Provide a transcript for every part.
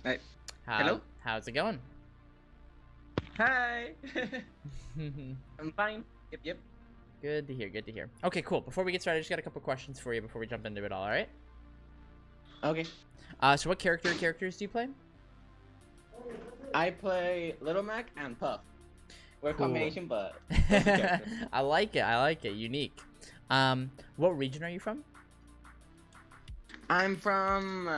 Right. How Hello? how's it going? Hi. I'm fine. Yep, yep. Good to hear. Good to hear. Okay, cool. Before we get started, I just got a couple questions for you before we jump into it all. All right. Okay. So what characters do you play? I play Little Mac and Puff. We're a Cool. combination, but those two characters. I like it. I like it. Unique. What region are you from? I'm from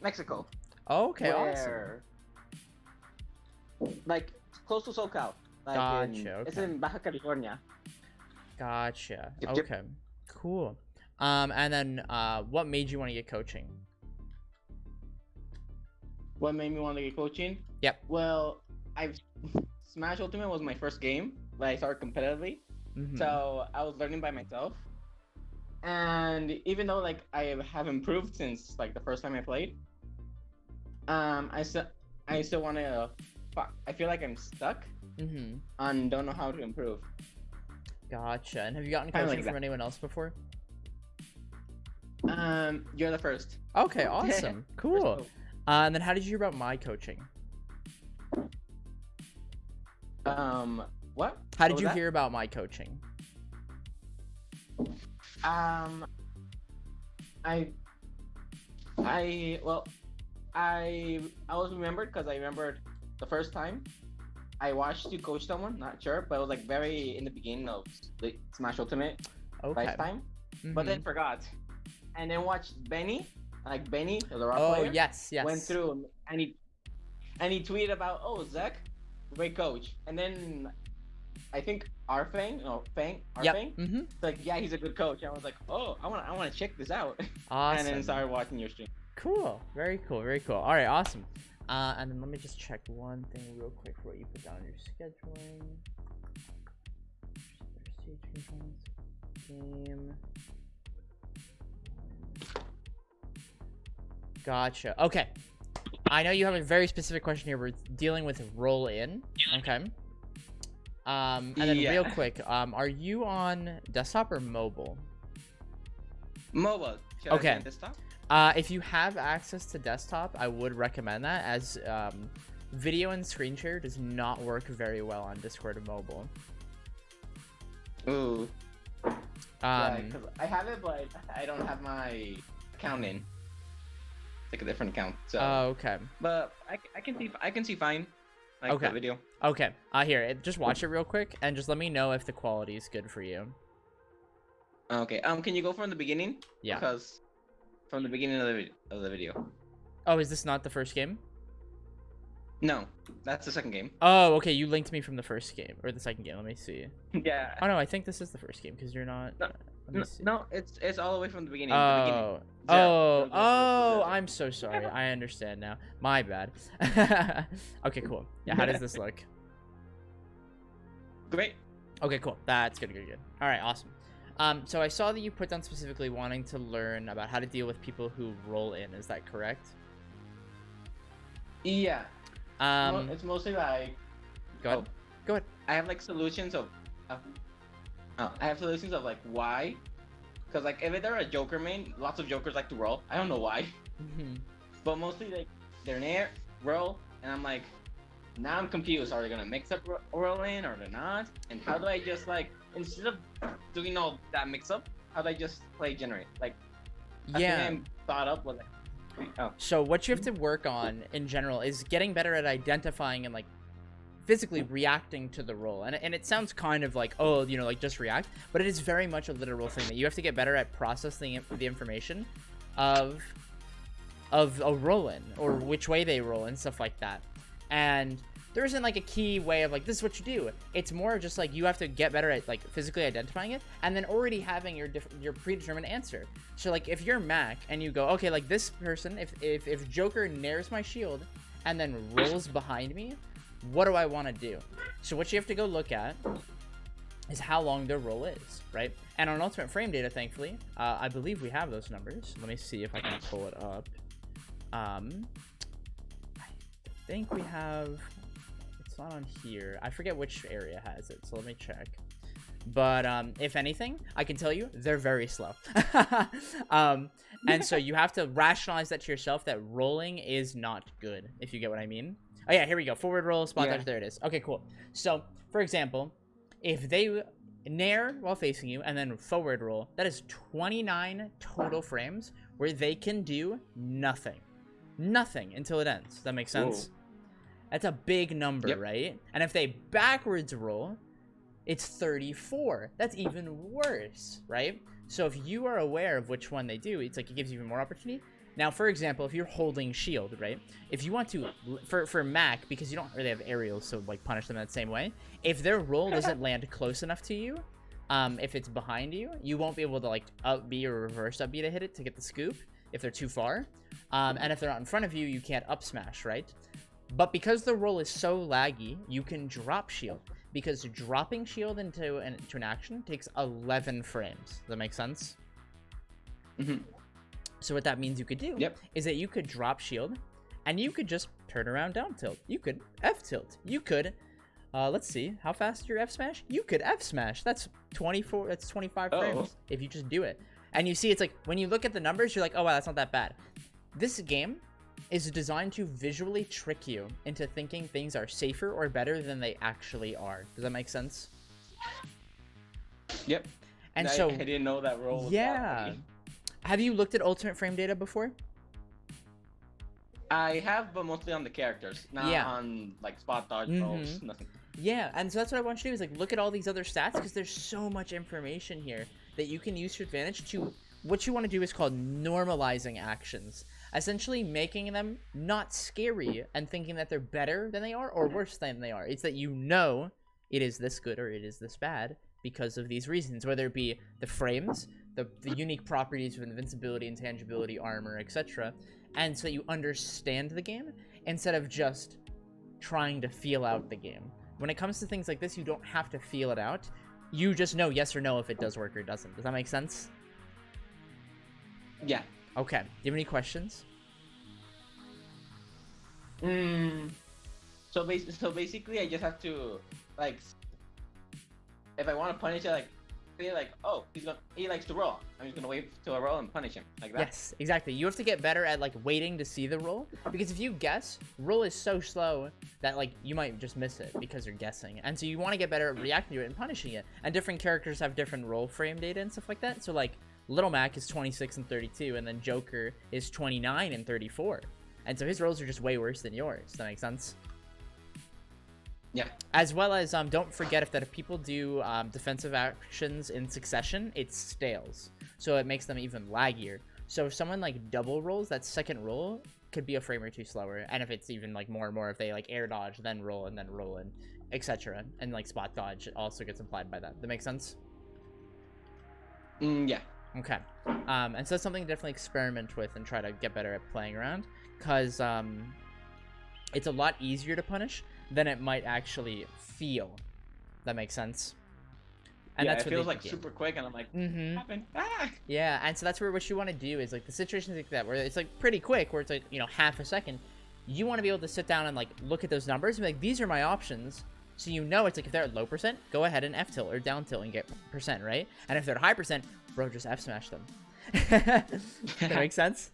Mexico, Oh, okay, awesome. where like close to SoCal. Gotcha. It's Okay. in Baja California. Gotcha. Yep, yep. Okay. Cool. And then what made you want to get coaching? What made me want to get coaching? Yep. Well, I've Smash Ultimate was my first game that I started competitively, Mm-hmm. so I was learning by myself. And even though like I have improved since like the first time I played, I still want to. I feel like I'm stuck Mm-hmm. and don't know how to improve. Gotcha. And have you gotten Kinda coaching like from that. anyone else before? You're the first. Okay, awesome. First Cool. of And then how did you hear about my coaching? what? How What did was you that? hear about my coaching? Um, I, well, I was remembered because I remembered the first time I watched you coach someone. Not sure, but it was like very in the beginning of the Smash Ultimate Okay. lifetime. But then Mhm. forgot, and then watched Benny. Like Benny, the rock Oh, player, yes, went yes. through and he tweeted about, oh, Zach, great coach. And then I think Arfang, no, Fang, Yep. Arfang, Mm-hmm. like, yeah, he's a good coach. I was like, oh, I want to check this out. And then Awesome. started watching your stream. Cool. Very cool. Very cool. All right. Awesome. And then let me just check one thing real quick for what you put down in your scheduling. Game. Gotcha. Okay. I know you have a very specific question here. We're dealing with roll in. Okay. And then Yeah. real quick, are you on desktop or mobile? Mobile. Should Okay. I be on desktop? If you have access to desktop, I would recommend that, as video and screen share does not work very well on Discord mobile. Ooh. Yeah, Um, because I have it, but I don't have my account in. It's like a different account. So, okay. but I can see fine. Like Okay. the video. Okay. Here, just watch it real quick and just let me know if the quality is good for you. Okay. Can you go from the beginning? Yeah. Because from the beginning of the video. Oh, is this not the first game? No, that's the second game. Oh, okay. You linked me from the first game or the second game. Let me see. Yeah. Oh no, I think this is the first game because you're not. No, Let me see. No, it's all the way from the beginning. Oh, Zero, oh, zero, zero, oh! zero. I'm so sorry. I understand now. My bad. Okay, cool. Yeah, how does this look? Great. Okay, cool. That's good, good, good. All right, awesome. So I saw that you put down specifically wanting to learn about how to deal with people who roll in. Is that correct? Yeah. Um, It's mostly like go ahead. Go ahead. I have like solutions of I have solutions of like why, because like if they're a Joker main, lots of Jokers like to roll. I don't know why, Mhm. but mostly like they're near roll, and I'm like, now I'm confused. Are they gonna mix up roll in or they're not? And how do I just like instead of doing all that mix up, how do I just play generate? Like I Yeah. think I thought up was like, oh. So what you have to work on in general is getting better at identifying and like physically reacting to the roll. And it sounds kind of like, oh, you know, like just react, but it is very much a literal thing that you have to get better at processing the information of a roll in or which way they roll and stuff like that. And there isn't like a key way of like this is what you do. It's more just like you have to get better at like physically identifying it and then already having your predetermined answer. So like if you're Mac and you go, okay, like this person, if Joker nares my shield and then rolls behind me, what do I want to do? So what you have to go look at is how long their roll is, right? And on Ultimate Frame Data, thankfully, I believe we have those numbers. Let me see if I can pull it up. I think we have. It's not on here. I forget which area has it, so let me check. But if anything, I can tell you they're very slow. And so you have to rationalize that to yourself that rolling is not good, if you get what I mean. Oh yeah, here we go. Forward roll, spot dodge. There it is. Okay, cool. So for example, if they nair while facing you and then forward roll, that is 29 total frames where they can do nothing until it ends. Does that make sense? Whoa. That's a big number, Yep. right? And if they backwards roll, it's 34. That's even worse, right? So if you are aware of which one they do, it's like it gives you even more opportunity. Now, for example, if you're holding shield, right? If you want to, for Mac, because you don't really have aerials, so like punish them that same way. If their roll doesn't land close enough to you, if it's behind you, you won't be able to like up B or reverse up B to hit it to get the scoop if they're too far. And if they're not in front of you, you can't up smash, right? But because the roll is so laggy, you can drop shield. Because dropping shield into an action takes 11 frames. Does that make sense? Mm-hmm. So what that means you could do is that you could drop shield, and you could just turn around down tilt. You could F tilt. You could, let's see, how fast is your F smash? You could F smash. That's 24. That's 25 frames if you just do it. And you see, it's like when you look at the numbers, you're like, oh wow, that's not that bad. This game is designed to visually trick you into thinking things are safer or better than they actually are. Does that make sense? Yep. And I didn't know that roll was that big. Have you looked at ultimate frame data before? I have, but mostly on the characters, not on like spot dodge rolls, nothing. Yeah, and so that's what I want you to do is like look at all these other stats because there's so much information here that you can use to advantage to what you want to do is called normalizing actions. Essentially making them not scary and thinking that they're better than they are or worse than they are. It's that you know it is this good or it is this bad because of these reasons, whether it be the frames, the unique properties of invincibility, intangibility, armor, etc. And so you understand the game instead of just trying to feel out the game. When it comes to things like this, you don't have to feel it out. You just know yes or no if it does work or doesn't. Does that make sense? Yeah. Okay. Do you have any questions? So basically, I just have to like, if I want to punish it, like, say like, oh, he likes to roll. I'm just gonna wait till a roll and punish him like that. Yes, exactly. You have to get better at like waiting to see the roll because if you guess, roll is so slow that like you might just miss it because you're guessing. And so you want to get better at reacting to it and punishing it. And different characters have different roll frame data and stuff like that. So like Little Mac is 26 and 32, and then Joker is 29 and 34. And so his rolls are just way worse than yours. Does that make sense? Yeah. As well as, don't forget if people do defensive actions in succession, it stales. So it makes them even laggier. So if someone like double rolls, that second roll could be a frame or two slower. And if it's even like more and more, if they like air dodge, then roll and etc. And like spot dodge also gets implied by that. That makes sense? Yeah. Okay. And so that's something to definitely experiment with and try to get better at playing around. Because it's a lot easier to punish than it might actually feel. That makes sense? And yeah, that's it feels like super quick, and I'm like, what happened? Ah! Yeah, and so that's where what you want to do is like the situations like that where it's like pretty quick, where it's like, you know, half a second. You want to be able to sit down and like look at those numbers and be like, these are my options. So you know it's like if they're at low percent, go ahead and F tilt or down tilt and get percent, right? And if they're at high percent, bro, just F smash them. That makes sense?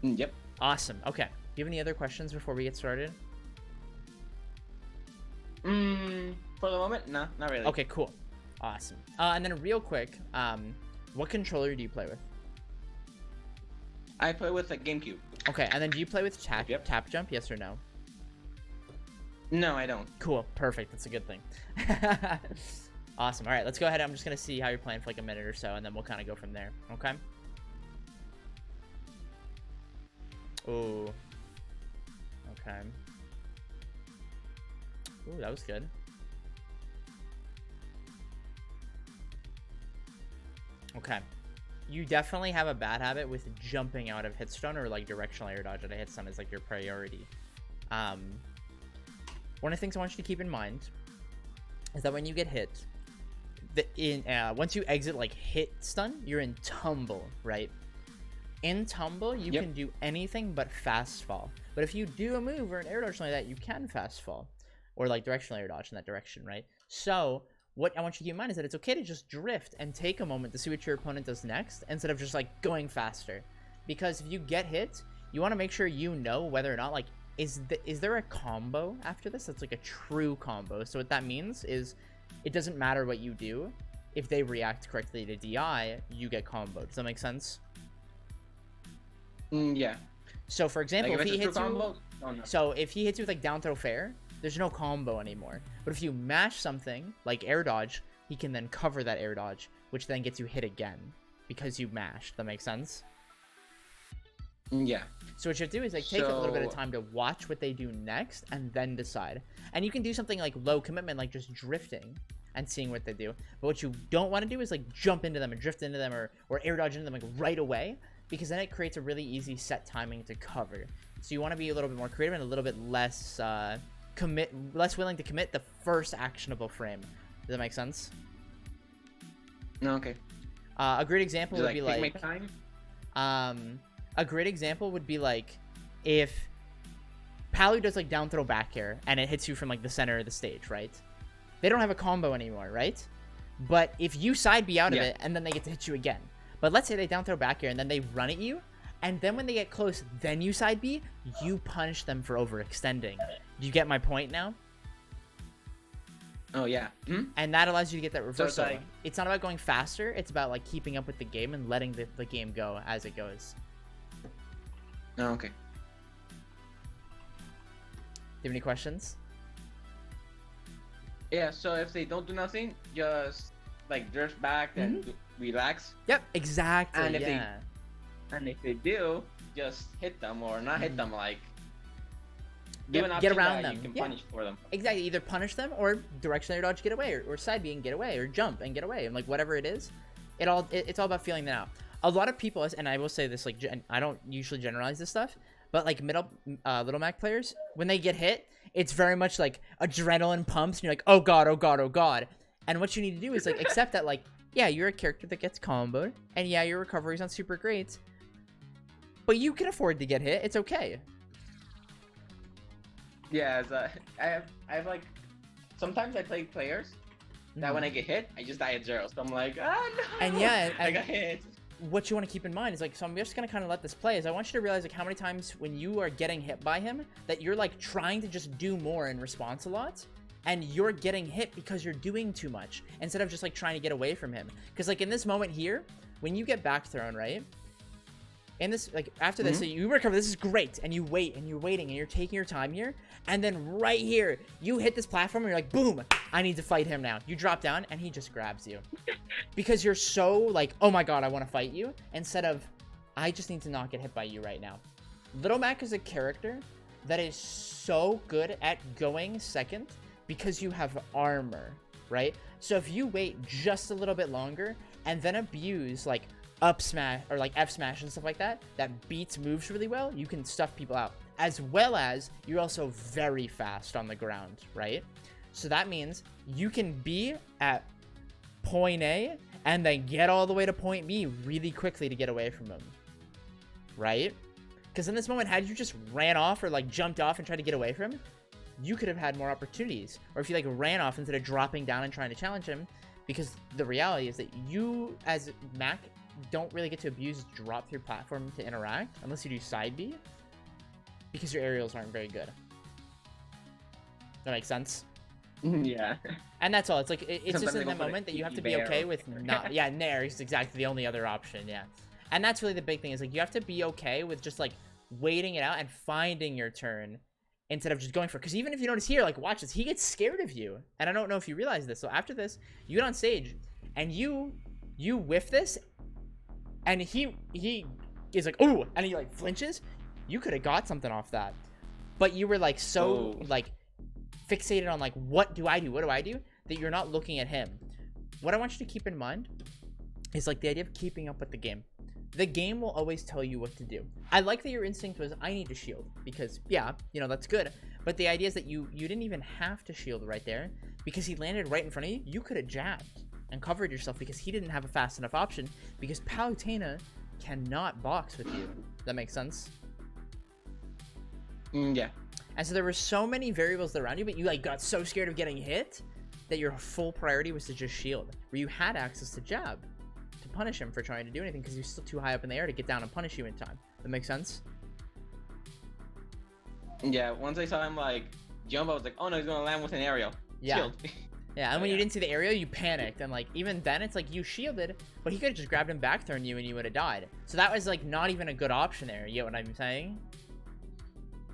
Yep. Awesome. Okay. Do you have any other questions before we get started? For the moment, no, not really. Okay, cool. Awesome. And then real quick, what controller do you play with? I play with a GameCube. Okay, and then do you play with tap jump, yes or no? No, I don't. Cool, perfect. That's a good thing. Awesome. All right, let's go ahead. I'm just going to see how you're playing for like a minute or so, and then we'll kind of go from there. Okay? Ooh. Okay. Ooh, that was good. Okay. You definitely have a bad habit with jumping out of hitstun or like directional air dodge at a hitstun is like your priority. One of the things I want you to keep in mind is that when you get hit, once you exit like hit stun, you're in tumble, right? In tumble, you can do anything but fast fall. But if you do a move or an air dodge like that, you can fast fall or like directional air dodge in that direction, right? So what I want you to keep in mind is that it's okay to just drift and take a moment to see what your opponent does next instead of just like going faster. Because if you get hit, you want to make sure you know whether or not like is there a combo after this that's like a true combo. So what that means is it doesn't matter what you do. If they react correctly to DI, you get comboed. Does that make sense? Yeah. So for example, Like if he hits you, combo, oh, no. so if he hits you with like down throw fair, there's no combo anymore. But if you mash something like air dodge, he can then cover that air dodge, which then gets you hit again because you mashed. That makes sense? Yeah. So what you have to do is like take a little bit of time to watch what they do next and then decide. And you can do something like low commitment, like just drifting and seeing what they do. But what you don't want to do is like jump into them and drift into them or air dodge into them like right away, because then it creates a really easy set timing to cover. So you want to be a little bit more creative and a little bit less less willing to commit the first actionable frame. Does that make sense? No, okay. A great example would be take like my time? a great example would be like if Palu does like down throw back air and it hits you from like the center of the stage, right? They don't have a combo anymore, right? But if you side B out of it and then they get to hit you again. But let's say they down throw back air and then they run at you, and then when they get close, then you side B, you punish them for overextending. Do you get my point now? Oh yeah. And that allows you to get that reversal. like- It's not about going faster, it's about like keeping up with the game and letting the game go as it goes. Oh, okay. Do you have any questions? Yeah, so if they don't do nothing, just like drift back and relax. Yep, exactly. And if they- yeah. And if they do, just hit them or not hit them, like do Get- an get option around that them. you can Yeah. punish for them. Exactly. Either punish them or direction air dodge, get away, or side B and get away, or jump and get away, and like whatever it is, it's all about feeling that out. A lot of people, and I will say this, like I don't usually generalize this stuff, but like Little Mac players, when they get hit, it's very much like adrenaline pumps, and you're like, oh god, oh god, oh god. And what you need to do is like accept that, like, yeah, you're a character that gets comboed, and yeah, your recovery's not super great, but you can afford to get hit. It's okay. Yeah, I have like sometimes I play players that when I get hit, I just die at 0. So I'm like, ah no. And yeah, I got hit. What you want to keep in mind is like, so I'm just gonna kind of let this play, is I want you to realize like how many times when you are getting hit by him that you're like trying to just do more in response a lot, and you're getting hit because you're doing too much instead of just like trying to get away from him. Because like in this moment here, when you get back thrown, right? In this, like after this, so you recover, this is great, and you wait and you're waiting and you're taking your time here, and then right here you hit this platform and you're like, boom, I need to fight him now. You drop down and he just grabs you because you're so like, oh my god, I want to fight you, instead of I just need to not get hit by you right now. Little Mac is a character that is so good at going second because you have armor, right? So if you wait just a little bit longer and then abuse like up smash or like F smash and stuff like that beats moves really well, you can stuff people out, as well as you're also very fast on the ground, right? So that means you can be at point A and then get all the way to point B really quickly to get away from him, right? Because in this moment, had you just ran off or like jumped off and tried to get away from him, you could have had more opportunities. Or if you like ran off instead of dropping down and trying to challenge him, because the reality is that you as Mac don't really get to abuse drop through platform to interact unless you do side B, because your aerials aren't very good. That makes sense? Yeah. And that's all. It's like it's Sometimes just they in go that for the moment that you have to cheeky be bear okay or- with not Nair is exactly the only other option. Yeah. And that's really the big thing, is like you have to be okay with just like waiting it out and finding your turn instead of just going for it. Because even if you notice here, like watch this, he gets scared of you, and I don't know if you realize this. So after this, you get on stage and you whiff this, and he is like, ooh, and he like flinches. You could have got something off that, but you were like so like fixated on like what do I do that you're not looking at him. What I want you to keep in mind is like the idea of keeping up with the game. The game will always tell you what to do. I like that your instinct was, I need to shield, because yeah, you know, that's good, but the idea is that you didn't even have to shield right there because he landed right in front of you. You could have jabbed and covered yourself because he didn't have a fast enough option, because Palutena cannot box with you. That makes sense? Yeah. And so there were so many variables around you, but you like got so scared of getting hit that your full priority was to just shield, where you had access to jab to punish him for trying to do anything because he's still too high up in the air to get down and punish you in time. That makes sense? Yeah, once I saw him like jump, I was like, oh no, he's gonna land with an aerial. Yeah. Shield. Yeah, and when you didn't see the aerial, you panicked, and like even then, it's like you shielded, but he could have just grabbed him back thrown you, and you would have died. So that was like not even a good option there. You get what I'm saying?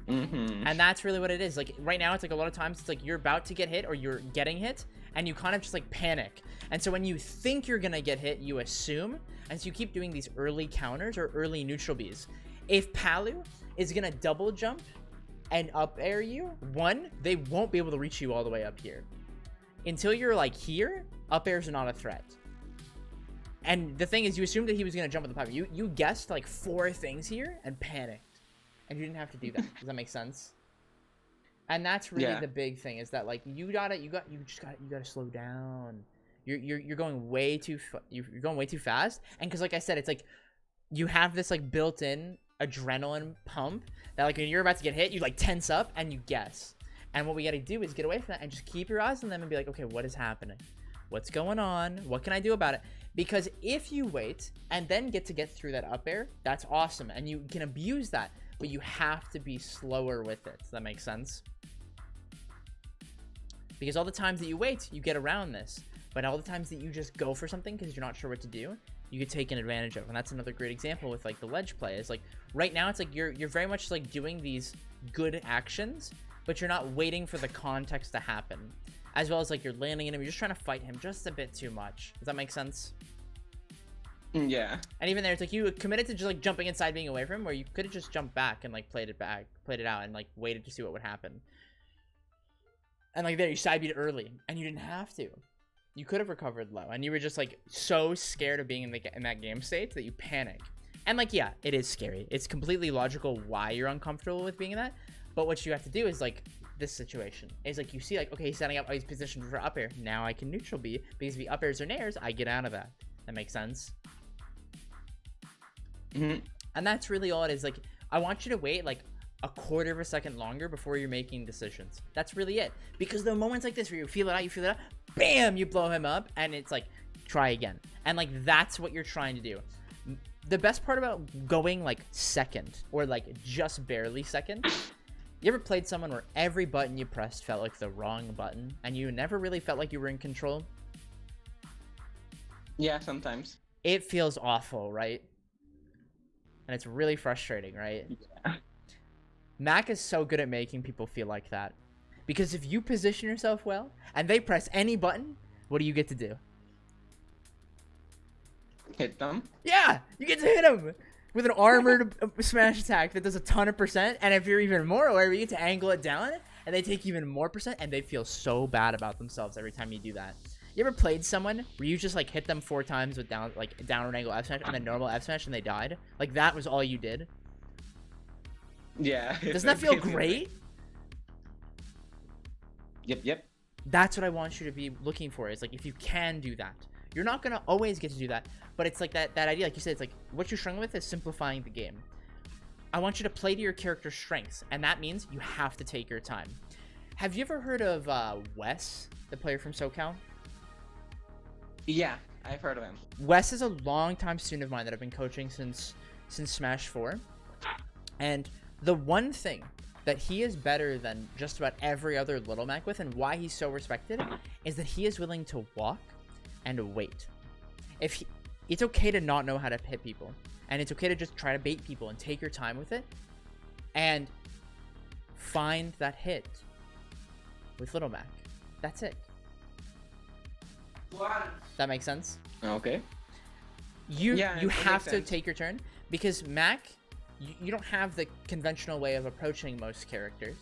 Mm-hmm. And that's really what it is. Like right now, it's like a lot of times it's like you're about to get hit or you're getting hit, and you kind of just like panic. And so when you think you're gonna get hit, you assume, and so you keep doing these early counters or early neutral Bs. If Palu is gonna double jump and up air you, one, they won't be able to reach you all the way up here. Until you're like here, up airs are not a threat. And the thing is, you assumed that he was gonna jump with the pipe. You guessed like 4 things here and panicked, and you didn't have to do that. Does that make sense? And that's really the big thing, is that like you gotta slow down. You're going way too you're going way too fast. And because like I said, it's like you have this like built-in adrenaline pump that like when you're about to get hit, you like tense up and you guess. And what we got to do is get away from that and just keep your eyes on them and be like, okay, what is happening? What's going on? What can I do about it? Because if you wait and then get through that up air, that's awesome. And you can abuse that, but you have to be slower with it. Does that make sense? Because all the times that you wait, you get around this. But all the times that you just go for something because you're not sure what to do, you get taken advantage of. And that's another great example with like the ledge play. Is like right now it's like you're very much like doing these good actions, but you're not waiting for the context to happen. As well as like you're landing in him, you're just trying to fight him just a bit too much. Does that make sense? Yeah. And even there, it's like you committed to just like jumping inside, being away from him, where you could have just jumped back and like played it out and like waited to see what would happen. And like there, you side beat early, and you didn't have to. You could have recovered low, and you were just like so scared of being in that game state that you panic. And like, yeah, it is scary. It's completely logical why you're uncomfortable with being in that. But what you have to do is like this situation is like you see like, okay, he's setting up, oh, he's positioned for up air. Now I can neutral B, because if he up airs or nairs, I get out of that. That makes sense. Mm-hmm. And that's really all it is. Like, I want you to wait like a quarter of a second longer before you're making decisions. That's really it. Because the moments like this where you feel it out, bam, you blow him up, and it's like, try again. And like, that's what you're trying to do. The best part about going like second, or like just barely second, you ever played someone where every button you pressed felt like the wrong button, and you never really felt like you were in control? Yeah, sometimes. It feels awful, right? And it's really frustrating, right? Yeah. Mac is so good at making people feel like that. Because if you position yourself well, and they press any button, what do you get to do? Hit them. Yeah! You get to hit them! With an armored smash attack that does a ton of %, and if you're even more aware, you get to angle it down, and they take even more %, and they feel so bad about themselves every time you do that. You ever played someone where you just like hit them 4 times with downward angle F smash and then normal F smash and they died? Like that was all you did? Yeah. Doesn't that feel great? Yep. That's what I want you to be looking for, is like if you can do that. You're not gonna always get to do that, but it's like that idea, like you said, it's like what you're struggling with is simplifying the game. I want you to play to your character's strengths, and that means you have to take your time. Have you ever heard of Wes, the player from SoCal? Yeah, I've heard of him. Wes is a longtime student of mine that I've been coaching since Smash 4. And the one thing that he is better than just about every other Little Mac with, and why he's so respected, is that he is willing to walk and wait. It's okay to not know how to hit people, and it's okay to just try to bait people and take your time with it and find that hit with Little Mac. That's it. That makes sense? Okay. You Yeah, it have makes to sense. take your turn, because Mac, you don't have the conventional way of approaching most characters,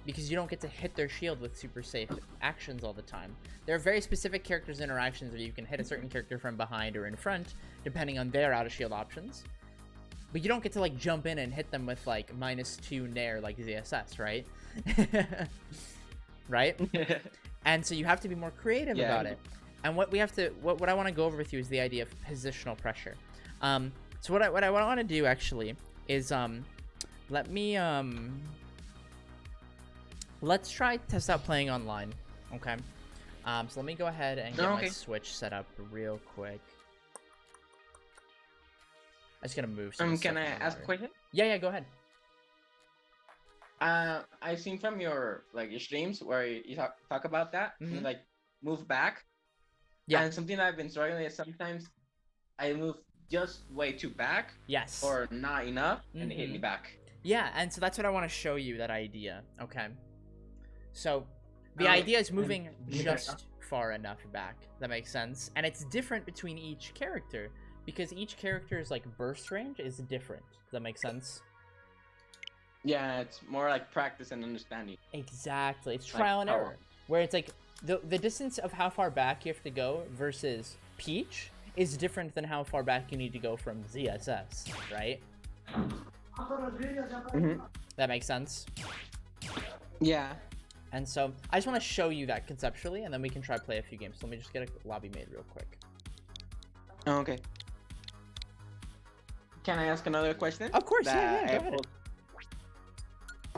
because you don't get to hit their shield with super safe actions all the time. There are very specific characters interactions where you can hit a certain character from behind or in front, depending on their out of shield options. But you don't get to like jump in and hit them with like -2 nair like ZSS, right? Right? And so you have to be more creative about it. And what I want to go over with you is the idea of positional pressure. So what I want to do actually is let's try test out playing online, okay? So let me go ahead and get Oh, my okay. Switch set up real quick. I'm just gonna move some Can I stuff ask a over. question? Yeah, go ahead. I've seen from your your streams where you talk about that, and Mhm. like move back. Yeah. And something that I've been struggling is sometimes I move just way too back Yes. or not enough, and they hit me Mhm. back. Yeah, and so that's what I want to show you, that idea. Okay. So the Okay. idea is moving Okay. just far enough back. That makes sense. And it's different between each character because each character's like burst range is different. Does that make sense? Yeah, it's more like practice and understanding. Exactly. It's Like trial and how- error. Where it's like the distance of how far back you have to go versus Peach is different than how far back you need to go from ZSS, right? Mhm. That makes sense. Yeah. And so I just want to show you that conceptually, and then we can try play a few games. So let me just get a lobby made real quick. Oh, okay. Can I ask another question? Of course, that yeah, I go ahead. pulled?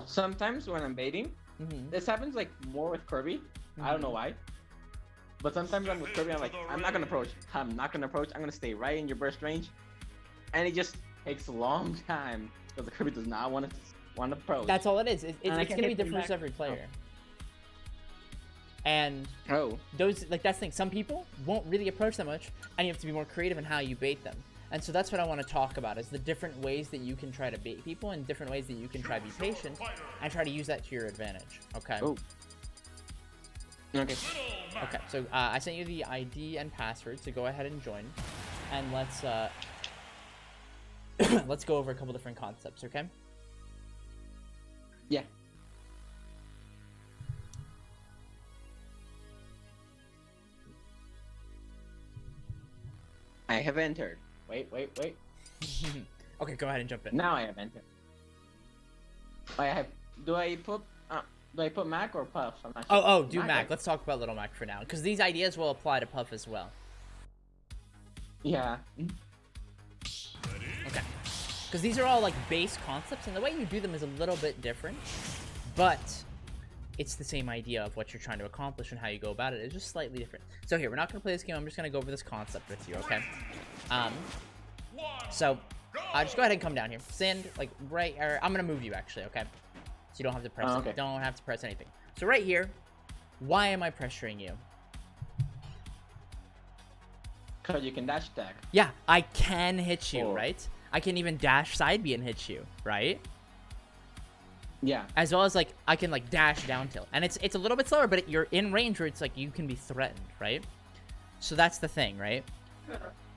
Sometimes when I'm baiting, Mm-hmm. this happens like more with Kirby. I don't know why. But sometimes I'm with Kirby, I'm like, I'm not gonna approach. I'm not gonna approach. I'm gonna stay right in your burst range. And it just takes a long time because the Kirby does not want to approach. That's all it is. And I It's can gonna be hit them different for back. every player. And Oh. those, like, that's the thing. Some people won't really approach that much, and you have to be more creative in how you bait them. And so that's what I want to talk about, is the different ways that you can try to bait people and different ways that you can try to be patient and try to use that to your advantage. Okay. Oh. Okay. Okay. So I sent you the ID and password, so go ahead and join, and let's let's go over a couple different concepts. Okay. Yeah. I have entered. Wait. Okay. Go ahead and jump in. Now I have entered. I have. Do I put Mac or Puff? I'm not sure. Oh, do Mac. right? Let's talk about Little Mac for now, because these ideas will apply to Puff as well. Yeah. Okay. Because these are all like base concepts, and the way you do them is a little bit different, but it's the same idea of what you're trying to accomplish and how you go about it. It's just slightly different. So here, we're not going to play this game. I'm just going to go over this concept with you, okay? So just go ahead and come down here. Stand like right, or I'm going to move you actually, okay? So you don't have to press okay. don't have to press anything. So right here, why am I pressuring you? Because you can dash attack. Yeah, I can hit you, Oh. right? I can even dash side B and hit you, right? Yeah. As well as like I can like dash down tilt, and it's a little bit slower, but you're in range where it's like you can be threatened, right? So that's the thing, right?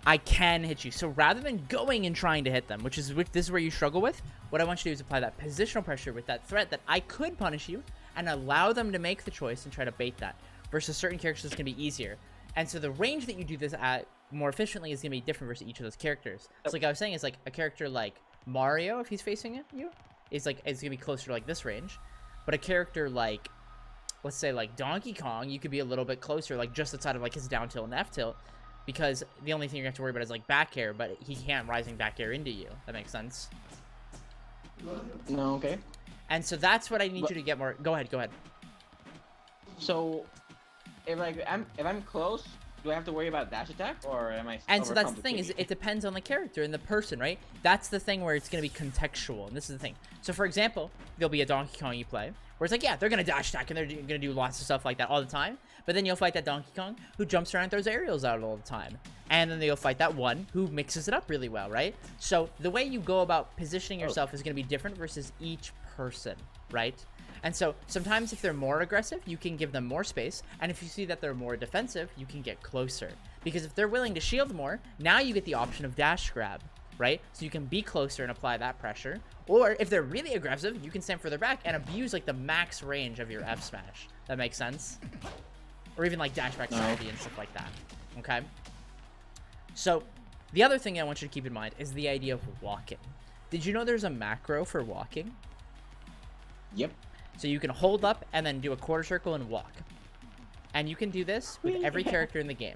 I can hit you. So rather than going and trying to hit them, which this is where you struggle with, what I want you to do is apply that positional pressure with that threat that I could punish you and allow them to make the choice and try to bait that. Versus certain characters, it's gonna be easier. And so the range that you do this at more efficiently is gonna be different versus each of those characters. So like I was saying, is like a character like Mario, if he's facing you, is gonna be closer to like this range. But a character like, let's say like Donkey Kong, you could be a little bit closer, like just outside of like his down tilt and F tilt, because the only thing you have to worry about is like back air, but he can't rising back air into you. That makes sense. No. Okay. And so that's what I need you to get more. Go ahead. So, if I'm close, do I have to worry about dash attack, or am I? And so that's the thing, is overcomplicating it depends on the character and the person, right? That's the thing where it's going to be contextual, and this is the thing. So for example, there'll be a Donkey Kong you play, where it's like, yeah, they're going to dash attack, and they're going to do lots of stuff like that all the time, but then you'll fight that Donkey Kong who jumps around and throws aerials out all the time. And then you'll fight that one who mixes it up really well, right? So the way you go about positioning yourself is going to be different versus each person, right? And so sometimes if they're more aggressive, you can give them more space. And if you see that they're more defensive, you can get closer. Because if they're willing to shield more, now you get the option of dash grab, right? So you can be closer and apply that pressure. Or if they're really aggressive, you can stand further back and abuse like the max range of your F smash. That makes sense? Or even like dash back side B and stuff like that. Okay? So the other thing I want you to keep in mind is the idea of walking. Did you know there's a macro for walking? Yep. So you can hold up and then do a quarter circle and walk. And you can do this with every character in the game.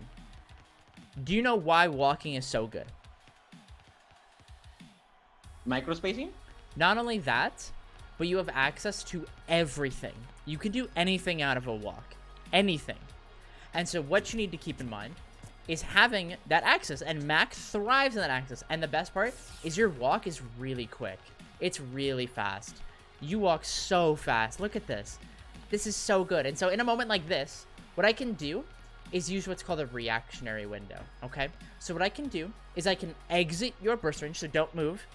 Do you know why walking is so good? Microspacing? Not only that, but you have access to everything. You can do anything out of a walk. Anything. And so what you need to keep in mind is having that access, and Mac thrives on that access. And the best part is your walk is really quick. It's really fast. You walk so fast. Look at this. This is so good. And so in a moment like this, what I can do is use what's called a reactionary window, okay? So what I can do is I can exit your burst range, so don't move,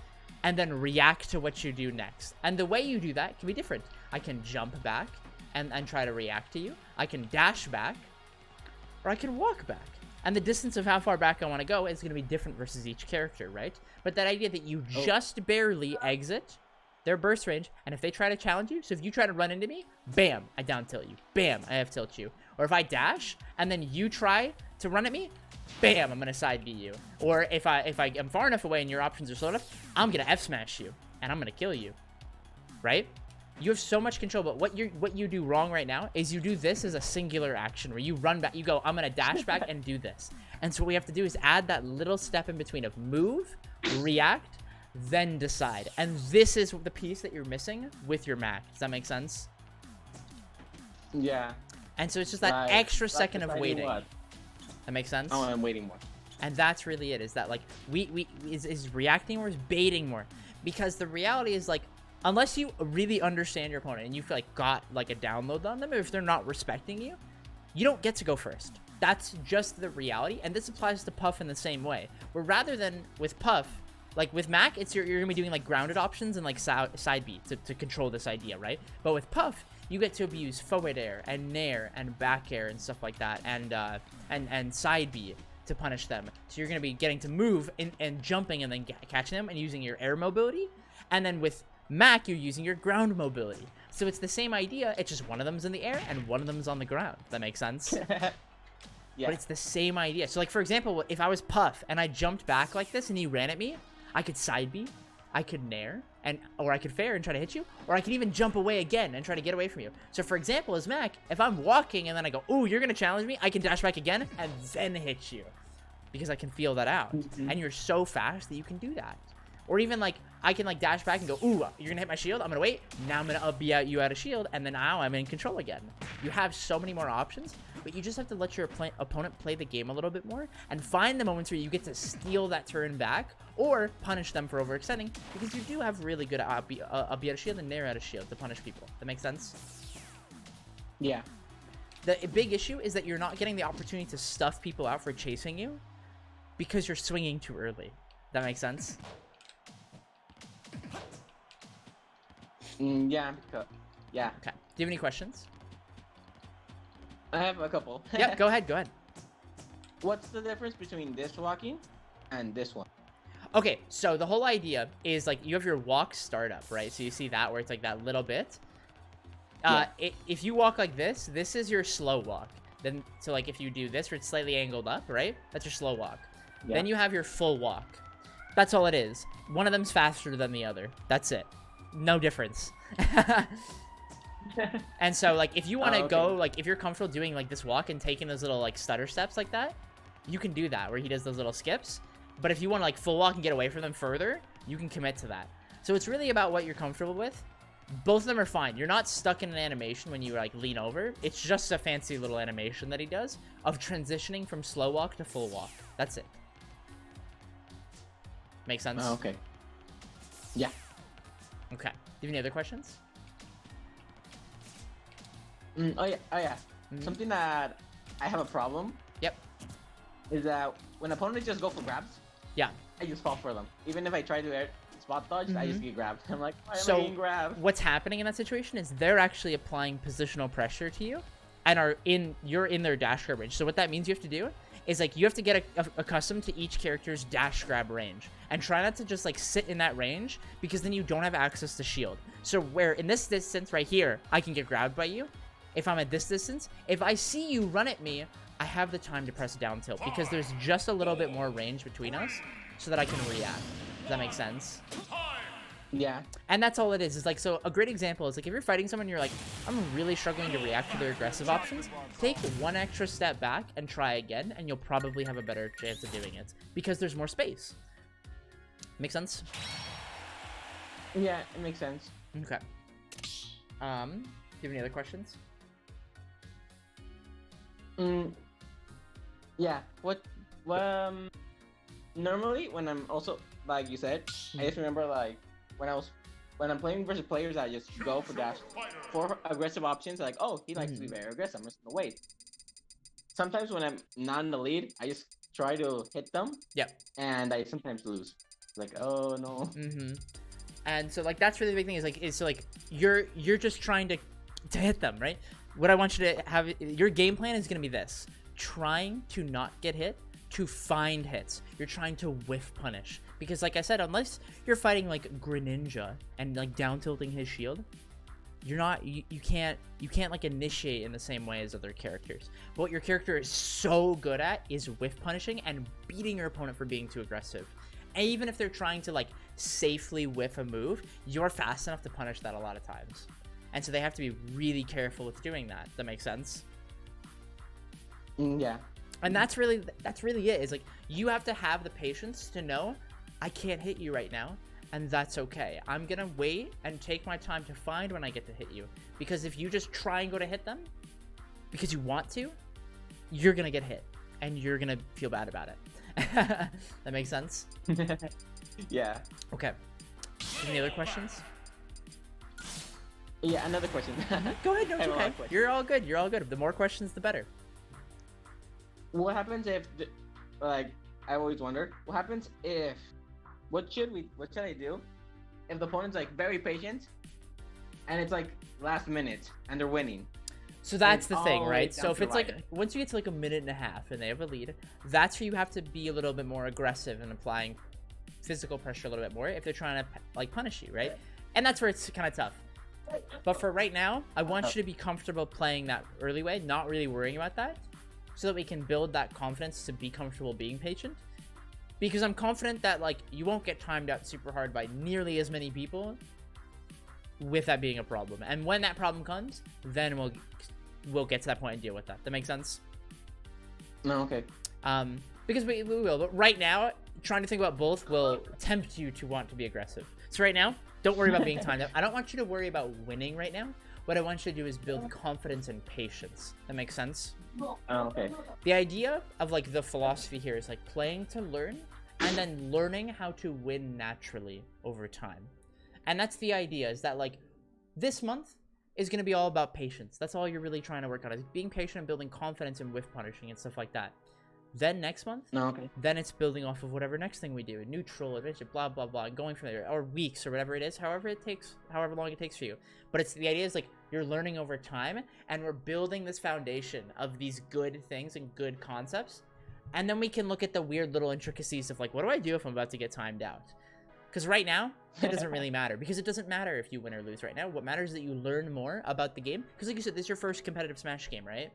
and then react to what you do next. And the way you do that can be different. I can jump back and try to react to you. I can dash back, or I can walk back. And the distance of how far back I want to go is going to be different versus each character, right? But that idea that you just barely exit their burst range, and if they try to challenge you, so if you try to run into me, bam, I down tilt you. Bam, I have tilt you. Or if I dash, and then you try to run at me, bam, I'm going to side B you. Or if I am far enough away and your options are slow enough, I'm going to F smash you, and I'm going to kill you, right? You have so much control, but what you do wrong right now is you do this as a singular action where you run back, you go, I'm going to dash back and do this. And so what we have to do is add that little step in between of move, react, then decide. And this is the piece that you're missing with your Mac. Does that make sense? Yeah. And so it's just that extra second of waiting. What? That makes sense? Oh, I'm waiting more. And that's really it, is that like is reacting more, is baiting more. Because the reality is like, unless you really understand your opponent and you feel like got like a download on them, if they're not respecting you, you don't get to go first. That's just the reality. And this applies to Puff in the same way. Where rather than with Puff, like with Mac, it's you're gonna be doing like grounded options and like side B to control this idea, right? But with Puff, you get to abuse forward air and nair and back air and stuff like that, and side B to punish them. So you're gonna be getting to move and jumping and then catching them and using your air mobility. And then with Mac, you're using your ground mobility. So it's the same idea. It's just one of them's in the air and one of them's on the ground. Does that make sense? Yeah. But it's the same idea. So like for example, if I was Puff and I jumped back like this and he ran at me, I could side B, I could nair, or I could fair and try to hit you, or I could even jump away again and try to get away from you. So for example, as Mac, if I'm walking and then I go, ooh, you're gonna challenge me, I can dash back again and then hit you, because I can feel that out. And you're so fast that you can do that. Or even like I can like dash back and go, ooh, you're gonna hit my shield, I'm gonna wait, now I'm gonna up B out you out of shield, and then now I'm in control again. You have so many more options, but you just have to let your opponent play the game a little bit more and find the moments where you get to steal that turn back or punish them for overextending, because you do have really good up B out of shield and nair out of shield to punish people. That makes sense? Yeah. The big issue is that you're not getting the opportunity to stuff people out for chasing you because you're swinging too early. That makes sense? Yeah. Yeah. Okay. Do you have any questions? I have a couple. Yeah, go ahead. What's the difference between this walking and this one? Okay, so the whole idea is like you have your walk startup, right? So you see that where it's like that little bit. If you walk like this is your slow walk. Then so like if you do this where it's slightly angled up, right? That's your slow walk. Yeah. Then you have your full walk. That's all it is. One of them's faster than the other. That's it. No difference. And so like if you want to go, like if you're comfortable doing like this walk and taking those little like stutter steps like that, you can do that where he does those little skips. But if you want to like full walk and get away from them further, you can commit to that. So it's really about what you're comfortable with. Both of them are fine. You're not stuck in an animation when you like lean over. It's just a fancy little animation that he does of transitioning from slow walk to full walk. That's it. Make sense? Oh, okay. Yeah. Okay. Do you have any other questions? Oh yeah. Something that I have a problem. Yep. Is that when opponents just go for grabs? Yeah. I just fall for them. Even if I try to spot dodge, I just get grabbed. I'm like, why am I getting grabbed? What's happening in that situation is they're actually applying positional pressure to you, and you're in their dash grab range. So what that means you have to do is like you have to get accustomed to each character's dash grab range and try not to just like sit in that range, because then you don't have access to shield. So where in this distance right here, I can get grabbed by you. If I'm at this distance, if I see you run at me, I have the time to press down tilt because there's just a little bit more range between us so that I can react. Does that make sense? Yeah. And that's all it is. It's like, so a great example is like if you're fighting someone, you're like, I'm really struggling to react to their aggressive options, take one extra step back and try again, and you'll probably have a better chance of doing it because there's more space. Make sense? Yeah, it makes sense. Okay. Do you have any other questions? Yeah. What normally when I'm also like you said, I just remember like when I was when I'm playing versus players, I just go for that for aggressive options. Like, oh, he likes to be Mhm. very aggressive. I'm just gonna wait. Sometimes when I'm not in the lead, I just try to hit them, Yep. and I sometimes lose. Like, oh no. Mm-hmm. And so like that's really the big thing is so like you're just trying to hit them, right? What I want you to have, your game plan is going to be this: trying to not get hit, to find hits. You're trying to whiff punish, because like I said, unless you're fighting like Greninja and like down tilting his shield, you're not you can't like initiate in the same way as other characters. But what your character is so good at is whiff punishing and beating your opponent for being too aggressive. And even if they're trying to like safely whiff a move, you're fast enough to punish that a lot of times. And so they have to be really careful with doing that. That makes sense. Yeah. And that's really it. Is like you have to have the patience to know I can't hit you right now, and that's okay. I'm gonna wait and take my time to find when I get to hit you. Because if you just try and go to hit them because you want to, you're gonna get hit and you're gonna feel bad about it. That makes sense? Yeah. Okay. Any other questions? Yeah. Another question. Go ahead. No, I it's have a lot okay. of questions. You're all good. You're all good. The more questions, the better. What happens if, like, I always wonder, what happens if, what should I do if the opponent's like very patient, and it's like last minute and they're winning? So that's the all thing, the way right? down So if to the it's like wire. once you get to like a minute and a half and they have a lead, that's where you have to be a little bit more aggressive and applying physical pressure a little bit more if they're trying to like punish you, right? And that's where it's kind of tough. But for right now, I want you to be comfortable playing that early way, not really worrying about that, so that we can build that confidence to be comfortable being patient. Because I'm confident that like you won't get timed out super hard by nearly as many people with that being a problem. And when that problem comes, then we'll get to that point and deal with that. That makes sense? No, okay. Because we will. But right now, trying to think about both will tempt you to want to be aggressive. So right now, don't worry about being timed out. I don't want you to worry about winning right now. What I want you to do is build confidence and patience. That makes sense? Oh, okay. The idea of like the philosophy here is like playing to learn and then learning how to win naturally over time. And that's the idea, is that like this month is going to be all about patience. That's all you're really trying to work on, is being patient and building confidence and whiff punishing and stuff like that. Then next month, No, okay. then it's building off of whatever next thing we do, neutral, adventure, blah blah blah, and going from there, or weeks or whatever it is, however long it takes for you. But it's the idea is like you're learning over time, and we're building this foundation of these good things and good concepts, and then we can look at the weird little intricacies of like, what do I do if I'm about to get timed out? Because right now, it doesn't really matter, because it doesn't matter if you win or lose right now. What matters is that you learn more about the game, because like you said, this is your first competitive Smash game, right?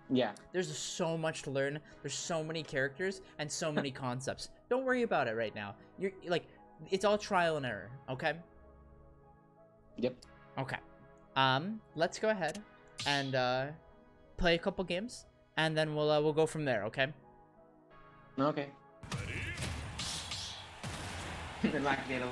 Yeah. There's so much to learn. There's so many characters and so many concepts. Don't worry about it right now. You're like, it's all trial and error, okay? Yep. Okay. Let's go ahead and play a couple games, and then we'll go from there, okay? No, okay. Relax, Gato.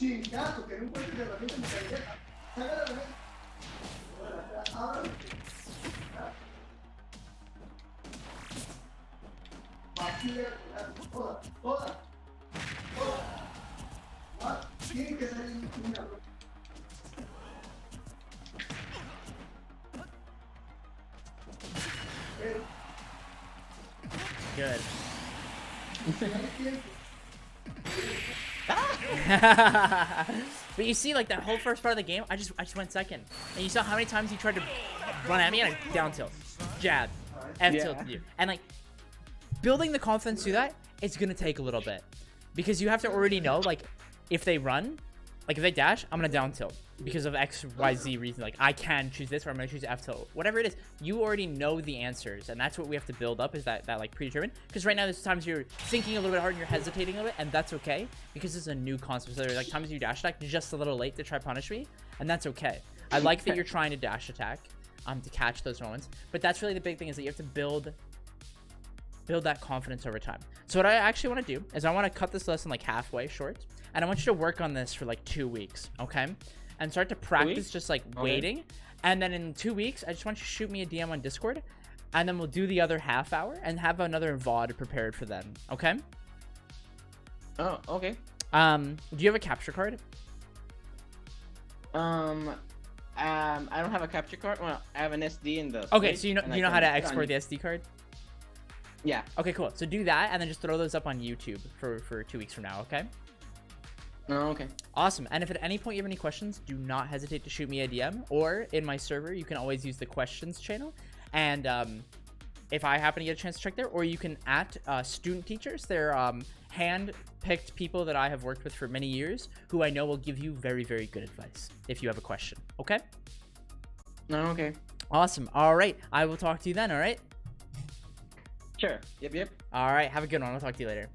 Chingazo, que no encuentres herramientas ni calidad. Saca la herramienta. Ábralo. Vacía, toda. Tiene que salir una. Good. But you see, like that whole first part of the game, I just went second, and you saw how many times he tried to run at me and I down tilt, jab, F tilt to you, and like building the confidence to do that, it's gonna take a little bit because you have to already know like if they run, like if they dash, I'm gonna down tilt because of X, Y, Z reason. Like I can choose this or I'm gonna choose F tilt, whatever it is. You already know the answers, and that's what we have to build up is that like predetermined. Because right now there's times you're thinking a little bit hard and you're hesitating a bit, and that's okay because it's a new concept. So there's like times you dash attack just a little late to try punish me, and that's okay. I like that you're trying to dash attack to catch those moments, but that's really the big thing is that you have to build that confidence over time. So what I actually want to do is I want to cut this lesson like halfway short, and I want you to work on this for like 2 weeks, okay? And start to practice just like waiting. And then in 2 weeks, I just want you to shoot me a DM on Discord, and then we'll do the other half hour and have another VOD prepared for then, okay? Oh, okay. Do you have a capture card? I don't have a capture card. Well, I have an SD in the. Okay, Switch, so you know how to export the SD card? Yeah. Okay, cool. So do that, and then just throw those up on YouTube for 2 weeks from now, okay? Oh, okay. Awesome. And if at any point you have any questions, do not hesitate to shoot me a DM, or in my server, you can always use the questions channel. And if I happen to get a chance to check there, or you can at student teachers. They're hand-picked people that I have worked with for many years, who I know will give you very, very good advice if you have a question. Okay? No, okay. Awesome. All right. I will talk to you then. All right? Sure. Yep. All right. Have a good one. I'll talk to you later.